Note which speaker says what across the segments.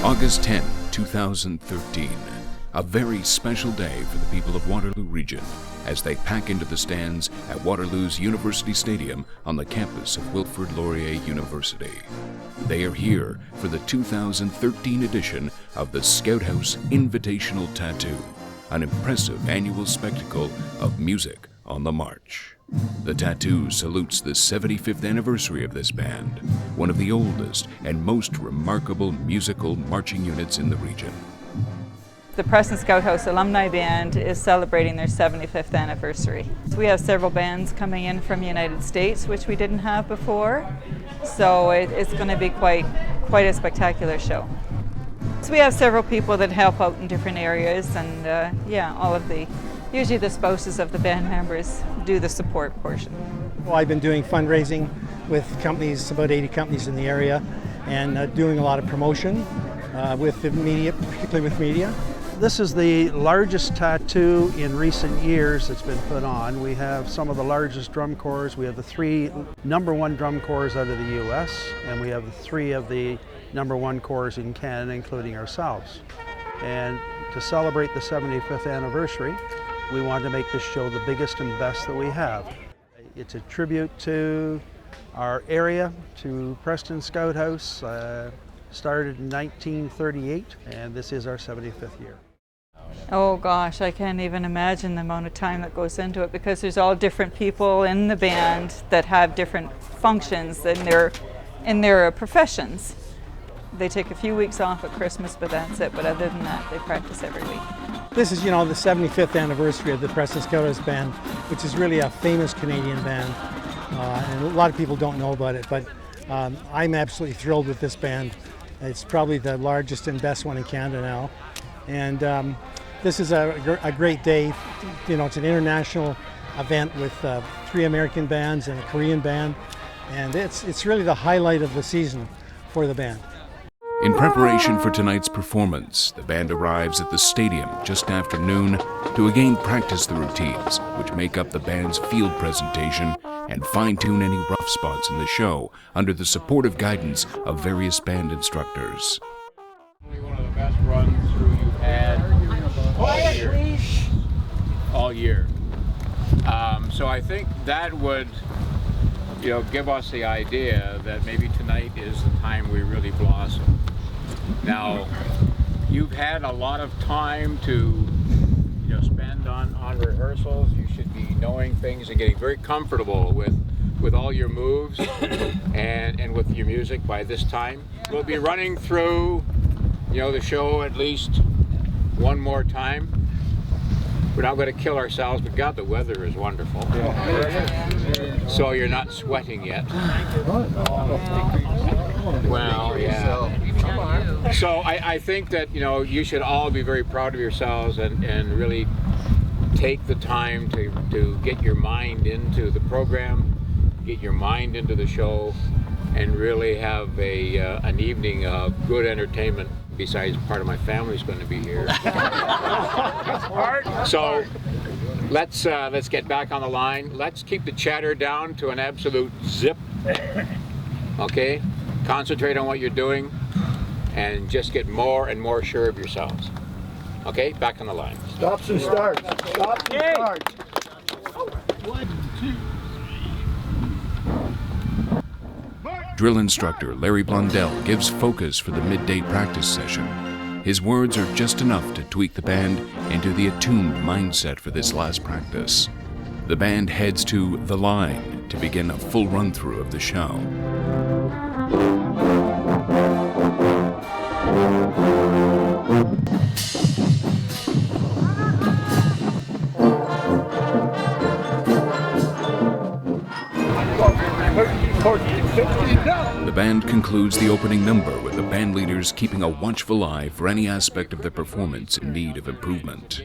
Speaker 1: August 10, 2013. A very special day for the people of Waterloo Region as they pack into the stands at Waterloo's University Stadium on the campus of Wilfrid Laurier University. They are here for the 2013 edition of the Scout House Invitational Tattoo, an impressive annual spectacle of music on the march. The tattoo salutes the 75th anniversary of this band, one of the oldest and most remarkable musical marching units in the region.
Speaker 2: The Preston Scout House Alumni Band is celebrating their 75th anniversary. So we have several bands coming in from the United States, which we didn't have before. So it's going to be quite a spectacular show. So we have several people that help out in different areas, and usually the spouses of the band members do the support portion.
Speaker 3: Well, I've been doing fundraising with companies, about 80 companies in the area, and doing a lot of promotion with the media, particularly with media.
Speaker 4: This is the largest tattoo in recent years that's been put on. We have some of the largest drum corps. We have the 3 #1 drum corps out of the US, and we have 3 of the #1 corps in Canada, including ourselves. And to celebrate the 75th anniversary, we wanted to make this show the biggest and best that we have. It's a tribute to our area, to Preston Scout House. Started in 1938, and this is our 75th year.
Speaker 2: Oh gosh, I can't even imagine the amount of time that goes into it, because there's all different people in the band that have different functions in their professions. They take a few weeks off at Christmas, but that's it. But other than that, they practice every week.
Speaker 3: This is, the 75th anniversary of the Preston Scout House Band, which is really a famous Canadian band, and a lot of people don't know about it, but I'm absolutely thrilled with this band. It's probably the largest and best one in Canada now, and this is a great day. It's an international event with 3 American bands and a Korean band, and it's really the highlight of the season for the band.
Speaker 1: In preparation for tonight's performance, the band arrives at the stadium just after noon to again practice the routines which make up the band's field presentation and fine-tune any rough spots in the show under the supportive guidance of various band instructors.
Speaker 5: One of the best runs through you've had all year. So I think that would give us the idea that maybe tonight is the time we really blossom. Now, you've had a lot of time to spend on rehearsals. You should be knowing things and getting very comfortable with all your moves and with your music by this time. We'll be running through the show at least one more time. We're not going to kill ourselves, but God, the weather is wonderful. So you're not sweating yet. Well, yeah. So I think that you should all be very proud of yourselves and really take the time to get your mind into the program, get your mind into the show, and really have an evening of good entertainment. Besides, part of my family's going to be here. So let's get back on the line. Let's keep the chatter down to an absolute zip. Okay? Concentrate on what you're doing and just get more and more sure of yourselves. Okay? Back on the line.
Speaker 6: Stops and starts. Stops and starts.
Speaker 5: 1, 2, 3.
Speaker 1: Drill instructor Larry Blundell gives focus for the midday practice session. His words are just enough to tweak the band into the attuned mindset for this last practice. The band heads to The Line to begin a full run-through of the show. The band concludes the opening number with the band leaders keeping a watchful eye for any aspect of their performance in need of improvement.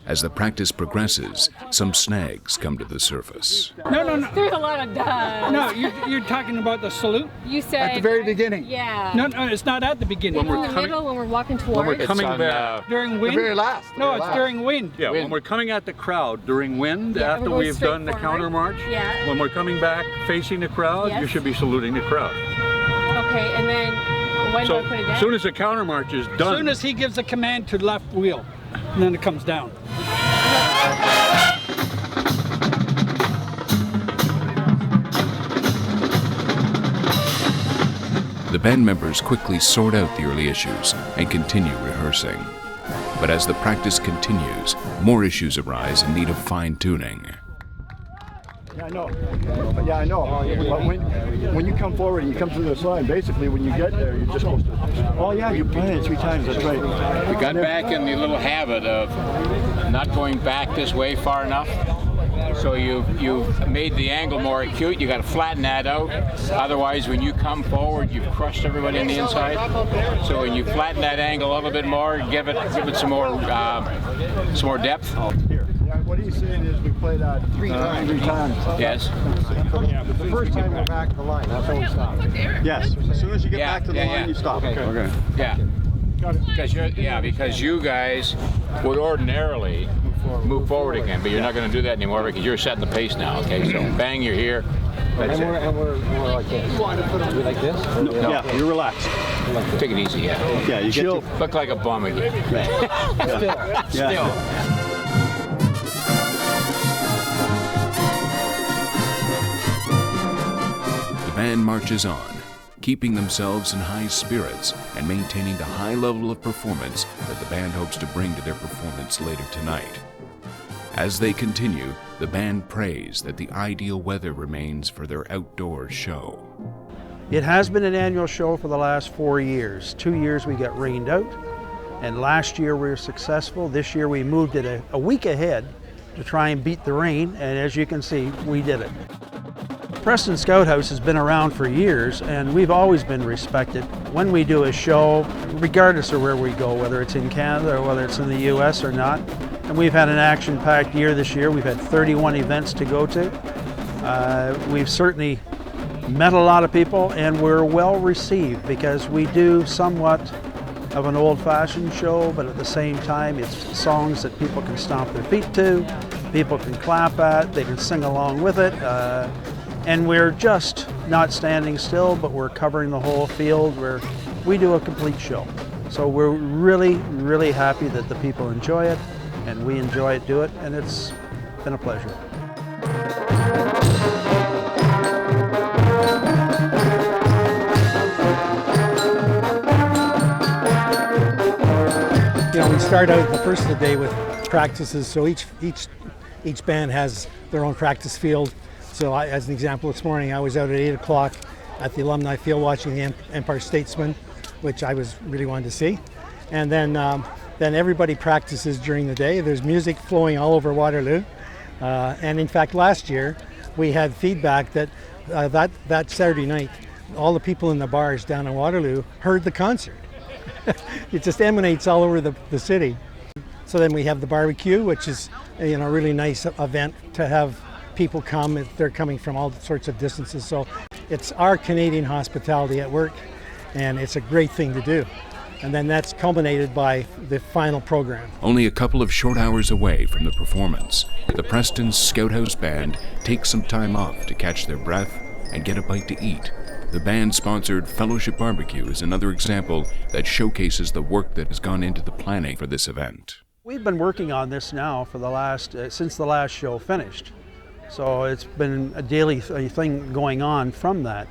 Speaker 1: As the practice progresses, some snags come to the surface.
Speaker 7: No.
Speaker 8: There's a lot of duds.
Speaker 7: No, you're talking about the salute?
Speaker 8: You said
Speaker 6: At the very beginning.
Speaker 8: Yeah.
Speaker 7: No, it's not at the beginning.
Speaker 8: In the middle, when we're walking towards.
Speaker 9: When we're coming back.
Speaker 7: During wind?
Speaker 6: The very last.
Speaker 7: No, it's during wind.
Speaker 9: Yeah, when we're coming at the crowd during wind,
Speaker 8: Yeah,
Speaker 9: after
Speaker 8: we're going
Speaker 9: we've
Speaker 8: straight
Speaker 9: done the
Speaker 8: forward.
Speaker 9: counter march,
Speaker 8: Yeah.
Speaker 9: when we're coming back facing the crowd,
Speaker 8: Yes.
Speaker 9: you should be saluting the crowd.
Speaker 8: Okay, and then when do I put it
Speaker 9: as
Speaker 8: down?
Speaker 9: soon as the counter march is
Speaker 7: As
Speaker 9: done.
Speaker 7: soon as he gives a command to left wheel, and then it comes down.
Speaker 1: The band members quickly sort out the early issues and continue rehearsing. But as the practice continues, more issues arise in need of fine-tuning.
Speaker 6: Yeah, I know. Yeah, I know. But when you come forward and you come through this line, basically when you get there, you're just supposed to. Oh yeah, you played it 3 times. That's right.
Speaker 5: We got back in the little habit of not going back this way far enough. So you've made the angle more acute. You got to flatten that out. Otherwise, when you come forward, you've crushed everybody on the inside. So when you flatten that angle a little bit more, give it some more depth.
Speaker 6: Here. Yeah, what he's saying is we played that 3 times.
Speaker 5: Yes.
Speaker 6: Yeah, but the first time we're back to the line, that's when we stop. Yes. As soon as you get back to the line, you stop.
Speaker 9: Okay.
Speaker 5: Yeah. Because you guys would ordinarily move forward again, but you're not going to do that anymore because you're setting the pace now. Okay, so bang, you're here. That's it.
Speaker 10: And we're like this. We like this?
Speaker 6: No. Yeah, you're relaxed.
Speaker 5: Take it easy, yeah.
Speaker 6: Yeah, you
Speaker 5: Chill. Look like a bum again.
Speaker 6: Still.
Speaker 1: The band marches on, keeping themselves in high spirits and maintaining the high level of performance that the band hopes to bring to their performance later tonight. As they continue, the band prays that the ideal weather remains for their outdoor show.
Speaker 4: It has been an annual show for the last 4 years. 2 years we got rained out, and last year we were successful. This year we moved it a week ahead to try and beat the rain, and as you can see, we did it. Preston Scout House has been around for years, and we've always been respected. When we do a show, regardless of where we go, whether it's in Canada or whether it's in the US or not, and we've had an action-packed year this year. We've had 31 events to go to. We've certainly met a lot of people, and we're well received because we do somewhat of an old-fashioned show, but at the same time it's songs that people can stomp their feet to, people can clap at, they can sing along with it, and we're just not standing still, but we're covering the whole field where we do a complete show. So we're really, really happy that the people enjoy it, and we enjoy it, do it, and it's been a pleasure.
Speaker 3: You know, we start out the first of the day with practices, so each band has their own practice field. So as an example, this morning I was out at 8 o'clock at the Alumni field watching the Empire Statesman, which I was really wanted to see. And then everybody practices during the day. There's music flowing all over Waterloo. And in fact, last year we had feedback that that Saturday night, all the people in the bars down in Waterloo heard the concert. It just emanates all over the city. So then we have the barbecue, which is a really nice event to have people come. They're coming from all sorts of distances. So it's our Canadian hospitality at work, and it's a great thing to do. And then that's culminated by the final program.
Speaker 1: Only a couple of short hours away from the performance, the Preston Scout House Band takes some time off to catch their breath and get a bite to eat. The band-sponsored Fellowship Barbecue is another example that showcases the work that has gone into the planning for this event.
Speaker 4: We've been working on this now for since the last show finished. So it's been a daily thing going on from that.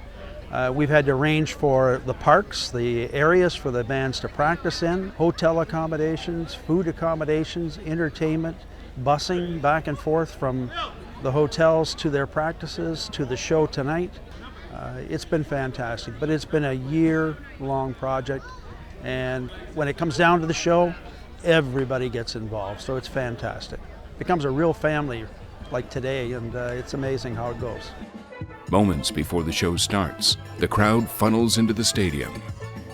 Speaker 4: We've had to arrange for the parks, the areas for the bands to practice in, hotel accommodations, food accommodations, entertainment, busing back and forth from the hotels to their practices to the show tonight. It's been fantastic, but it's been a year-long project, and when it comes down to the show, everybody gets involved, so it's fantastic. It becomes a real family like today, and it's amazing how it goes.
Speaker 1: Moments before the show starts, the crowd funnels into the stadium.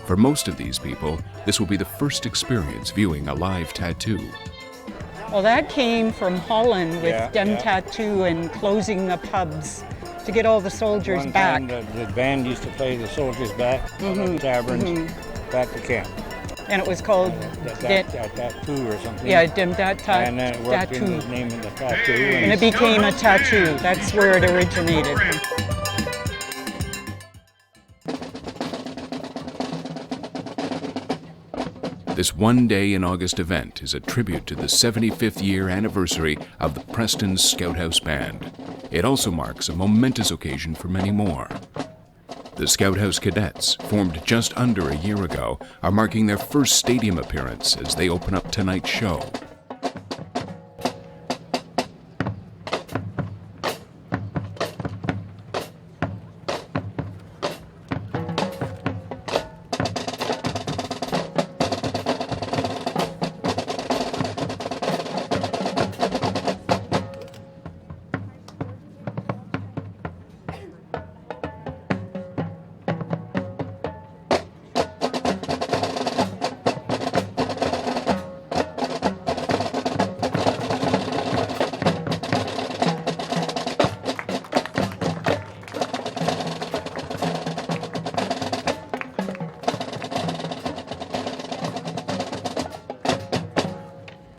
Speaker 1: For most of these people, this will be the first experience viewing a live tattoo.
Speaker 11: Well, that came from Holland with Dem Tattoo and closing the pubs to get all the soldiers back.
Speaker 10: The band used to play the soldiers back, taverns, back to camp.
Speaker 11: And it was called
Speaker 10: tattoo or something.
Speaker 11: Yeah, Dem Tattoo.
Speaker 10: And then it worked in the name of the tattoo.
Speaker 11: And it became a tattoo. That's where it originated.
Speaker 1: This one-day in August event is a tribute to the 75th year anniversary of the Preston Scout House Band. It also marks a momentous occasion for many more. The Scout House Cadets, formed just under a year ago, are marking their first stadium appearance as they open up tonight's show.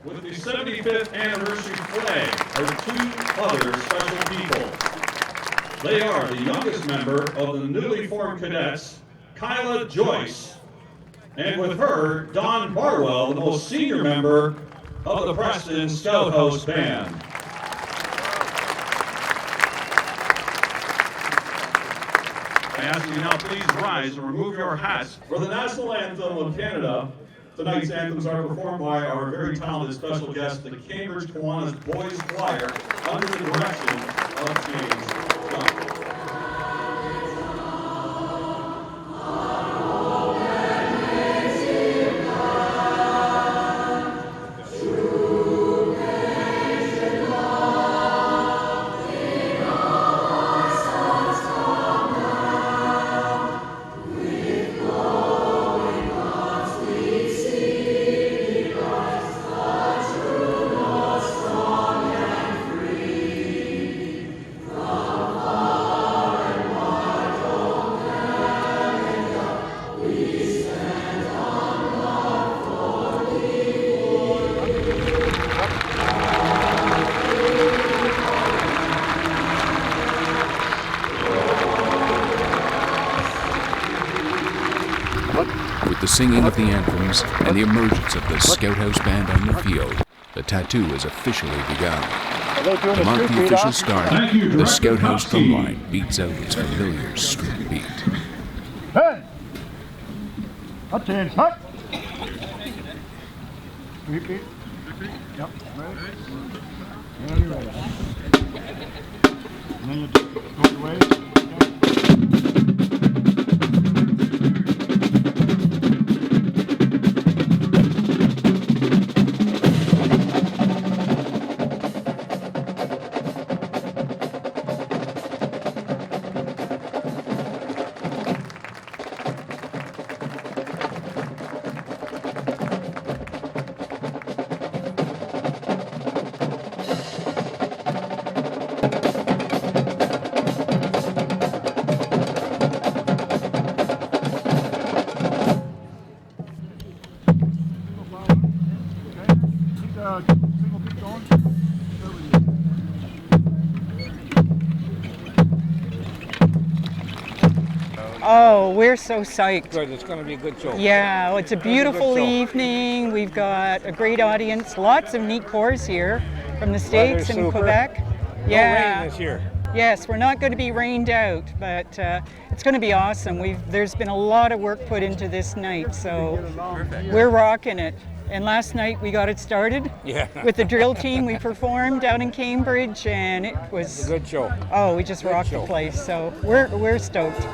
Speaker 12: With the 75th anniversary flag are two other special people. They are the youngest member of the newly formed cadets, Kyla Joyce, and with her, Don Barwell, the most senior member of the Preston Scout House Band. I ask you now please rise and remove your hats for the national anthem of Canada. Tonight's anthems are performed by our very talented special guest, the Cambridge Kiwanis Boys Choir, under the direction of James Dunn.
Speaker 1: With the singing of the anthems and the emergence of the Scout House Band on the field, the tattoo has officially begun. To mark the official start, the Scout House drumline beats out its familiar string beat.
Speaker 6: Hey! Up to hands, hut! Repeat. Yep, right. Yeah, you're right. And then you go your way.
Speaker 11: Oh, we're so psyched.
Speaker 10: Good, it's going to be a good show.
Speaker 11: Yeah, it's a beautiful evening. We've got a great audience, lots of neat corps here from the States and Quebec. Yeah.
Speaker 10: No rain this year.
Speaker 11: Yes, we're not going to be rained out, but it's going to be awesome. There's been a lot of work put into this night, so we're rocking it. And last night we got it started with the drill team. We performed out in Cambridge, and it was
Speaker 10: a good show.
Speaker 11: Oh, we just rocked the place. So we're stoked.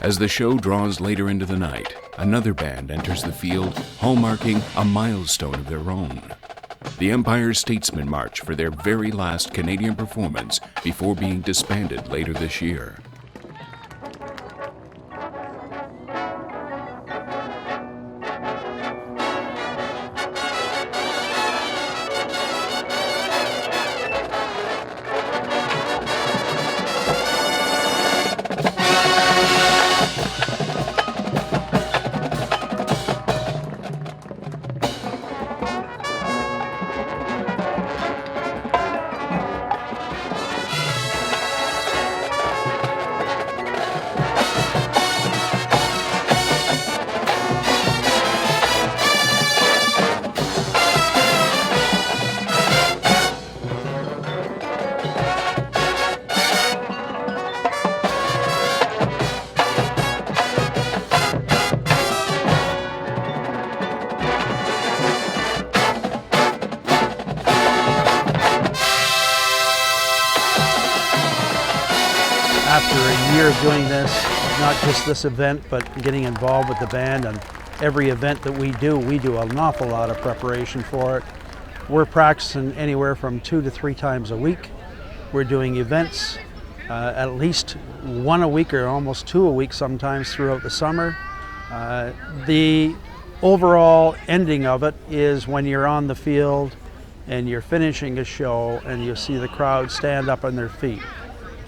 Speaker 1: As the show draws later into the night, another band enters the field, hallmarking a milestone of their own. The Empire Statesmen march for their very last Canadian performance before being disbanded later this year.
Speaker 4: After a year of doing this, not just this event, but getting involved with the band, and every event that we do an awful lot of preparation for it. We're practicing anywhere from 2 to 3 times a week. We're doing events at least 1 a week or almost 2 a week sometimes throughout the summer. The overall ending of it is when you're on the field and you're finishing a show and you see the crowd stand up on their feet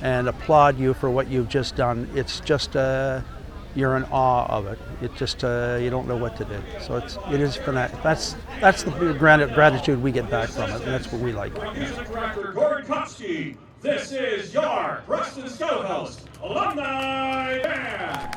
Speaker 4: and applaud you for what you've just done. It's just, you're in awe of it. It just, you don't know what to do. So it is fanatic. That's the gratitude we get back from it, and that's what we like.
Speaker 12: Music director Gordon Kopsky, this is your Preston Scouthouse Alumni Band.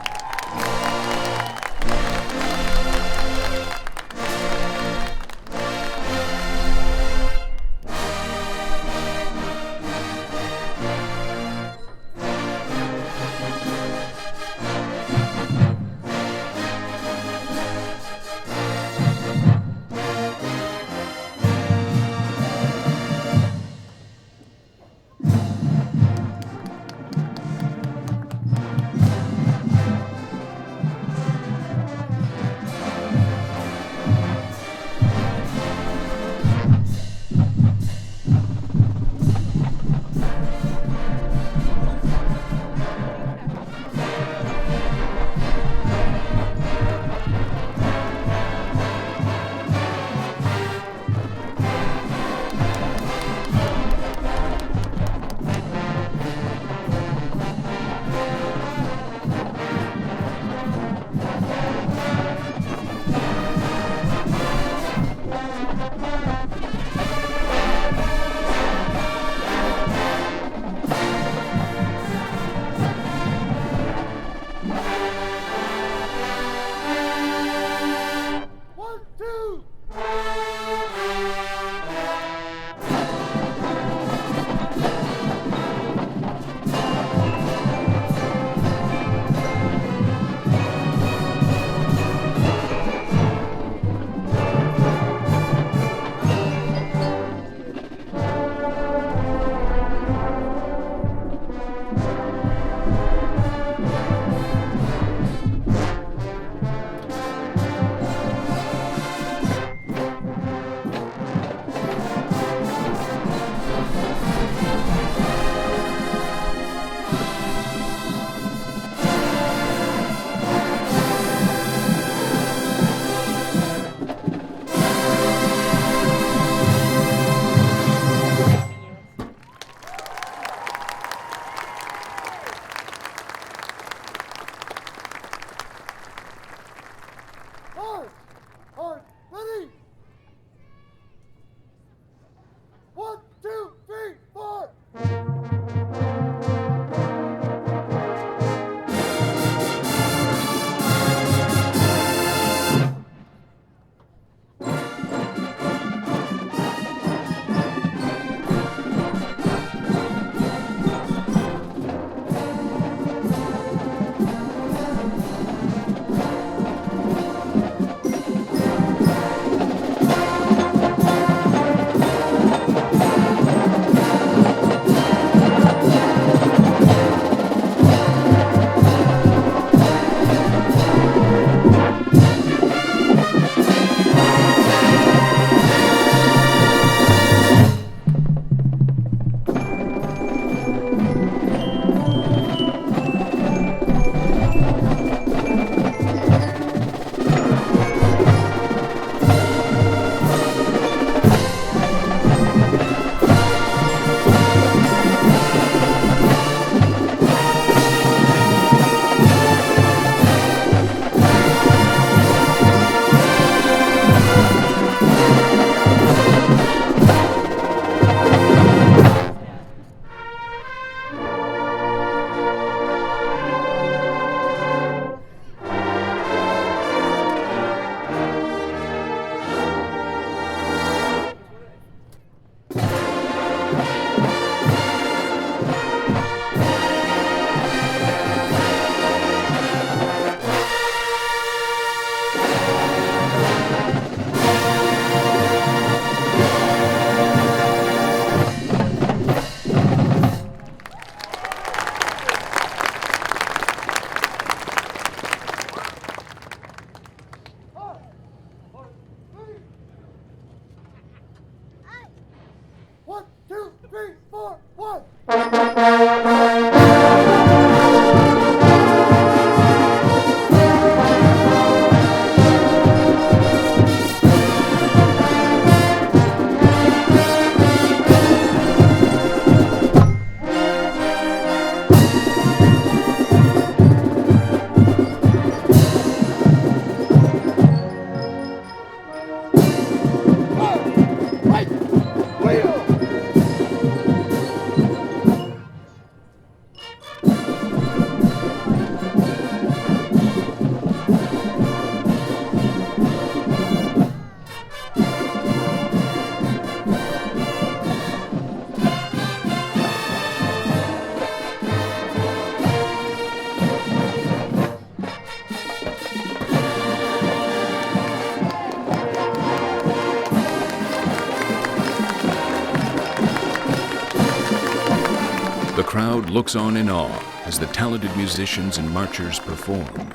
Speaker 1: crowd looks on in awe as the talented musicians and marchers perform.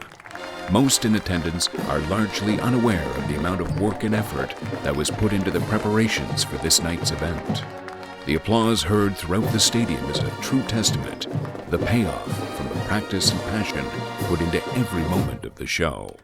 Speaker 1: Most in attendance are largely unaware of the amount of work and effort that was put into the preparations for this night's event. The applause heard throughout the stadium is a true testament to the payoff from the practice and passion put into every moment of the show.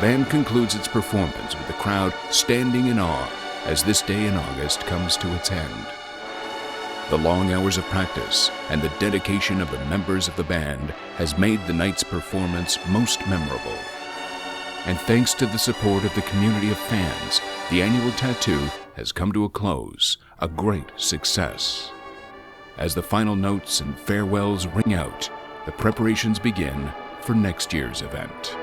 Speaker 1: band concludes its performance with the crowd standing in awe as this day in August comes to its end. The long hours of practice and the dedication of the members of the band has made the night's performance most memorable. And thanks to the support of the community of fans, the annual tattoo has come to a close, a great success. As the final notes and farewells ring out, the preparations begin for next year's event.